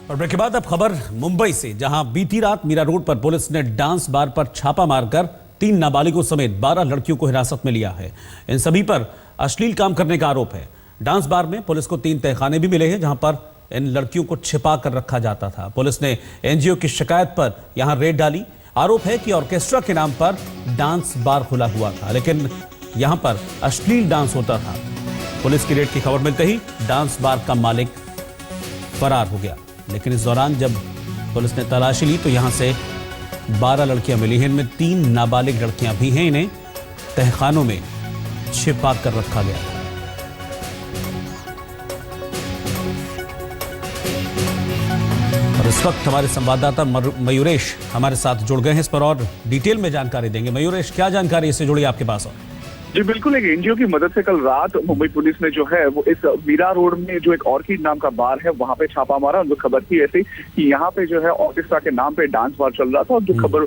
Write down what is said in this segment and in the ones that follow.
और ब्रेक के बाद अब खबर मुंबई से, जहां बीती रात मीरा रोड पर पुलिस ने डांस बार पर छापा मारकर 3 नाबालिगों समेत 12 लड़कियों को हिरासत में लिया है। इन सभी पर अश्लील काम करने का आरोप है। डांस बार में पुलिस को 3 तहखाने भी मिले हैं जहां पर इन लड़कियों को छिपा कर रखा जाता था। पुलिस ने एनजीओ की शिकायत पर यहां रेड डाली। आरोप है कि ऑर्केस्ट्रा के नाम पर डांस बार खुला हुआ था, लेकिन यहां पर अश्लील डांस होता था। पुलिस की रेड की खबर मिलते ही डांस बार का मालिक फरार हो गया, लेकिन इस दौरान जब पुलिस ने तलाशी ली तो यहां से 12 लड़कियां मिली हैं। इनमें 3 नाबालिग लड़कियां भी हैं। इन्हें तहखानों में छिपा कर रखा गया। और इस वक्त हमारे संवाददाता मयूरेश हमारे साथ जुड़ गए हैं, इस पर और डिटेल में जानकारी देंगे। मयूरेश, क्या जानकारी इससे जुड़ी आपके पास? जी बिल्कुल, एक एनजीओ की मदद से कल रात मुंबई पुलिस ने जो है वो इस मीरा रोड में जो एक ऑर्किड नाम का बार है वहां पे छापा मारा। उनको खबर थी ऐसी कि यहाँ पे जो है ऑर्केस्ट्रा के नाम पे डांस बार चल रहा था, और जो खबर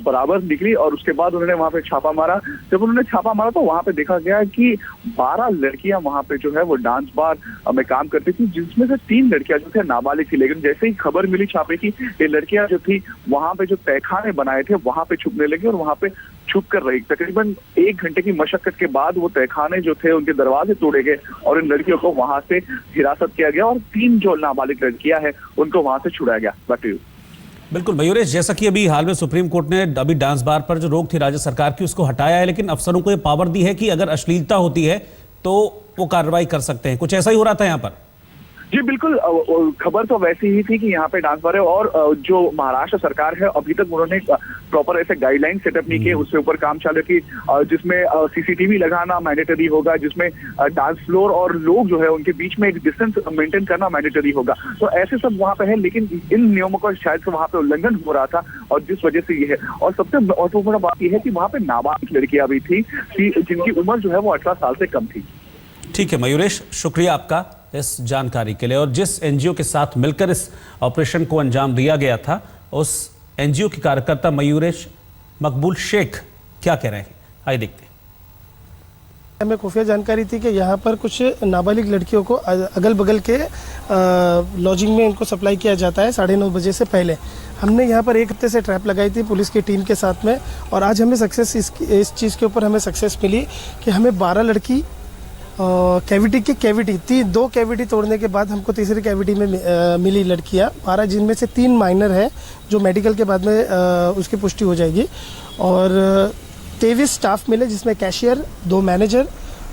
बराबर निकली और उसके बाद उन्होंने वहां पे छापा मारा। जब उन्होंने छापा मारा तो वहां पे देखा गया कि 12 लड़कियां वहां पे जो है वो डांस बार में काम करती थी, जिसमें से 3 लड़कियां जो थे नाबालिग थी। लेकिन जैसे ही खबर मिली छापे की, ये लड़कियां जो थी वहां पे जो तहखाने बनाए थे वहां पे छुपने लगी और वहां पे छुप कर रही। तकरीबन 1 घंटे की मशक्कत के बाद वो तहखाने जो थे उनके दरवाजे तोड़े गए और इन लड़कियों को वहां से हिरासत किया गया और 3 जो नाबालिग लड़कियां हैं उनको वहां से छुड़ाया गया। Back to you. बिल्कुल मयूरेश, जैसा कि अभी हाल में सुप्रीम कोर्ट ने अभी डांस बार पर जो रोक थी राज्य सरकार की उसको हटाया है, लेकिन अफसरों को ये पावर दी है कि अगर अश्लीलता होती है तो वो कार्रवाई कर सकते हैं। कुछ ऐसा ही हो रहा था यहाँ पर? जी बिल्कुल, खबर तो वैसी ही थी कि यहाँ पे डांस बार है और जो महाराष्ट्र सरकार है अभी तक उन्होंने प्रॉपर ऐसे गाइडलाइन सेटअप नहीं किए। उसके ऊपर काम चालू की जिसमें सीसीटीवी लगाना मैंडेटरी होगा, जिसमें डांस फ्लोर और लोग जो है उनके बीच में एक डिस्टेंस मेंटेन करना मैंडेटरी होगा। तो ऐसे सब वहाँ पे है, लेकिन इन नियमों का शायद से वहाँ पे उल्लंघन हो रहा था और जिस वजह से ये है। और सबसे महत्वपूर्ण बात यह है कि वहाँ पे नाबालिग लड़कियां भी थी जिनकी उम्र जो है वो 18 साल से कम थी। ठीक है मयूरेश, शुक्रिया आपका इस जानकारी के लिए। और जिस एनजीओ के साथ मिलकर इस ऑपरेशन को अंजाम दिया गया था, उस एनजीओ के कार्यकर्ता मयूरेश मकबूल शेख क्या कह रहे हैं, आइए देखते हैं। हमें खुफिया जानकारी थी कि यहाँ पर कुछ नाबालिग लड़कियों को अगल बगल के लॉजिंग में इनको सप्लाई किया जाता है 9:30 बजे से पहले। हमने यहाँ पर 1 हफ्ते से ट्रैप लगाई थी पुलिस की टीम के साथ में, और आज हमें सक्सेस इस चीज़ के ऊपर हमें सक्सेस मिली कि हमें 12 लड़की कैविटी 2 कैविटी तोड़ने के बाद हमको तीसरी कैविटी में मिली लड़कियां 12, जिनमें से 3 माइनर है जो मेडिकल के बाद में उसकी पुष्टि हो जाएगी, और 23 स्टाफ मिले जिसमें कैशियर, 2 मैनेजर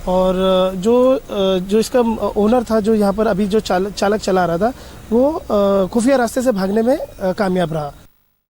और जो इसका ओनर था, जो यहाँ पर अभी जो चालक चला रहा था, वो खुफिया रास्ते से भागने में कामयाब रहा।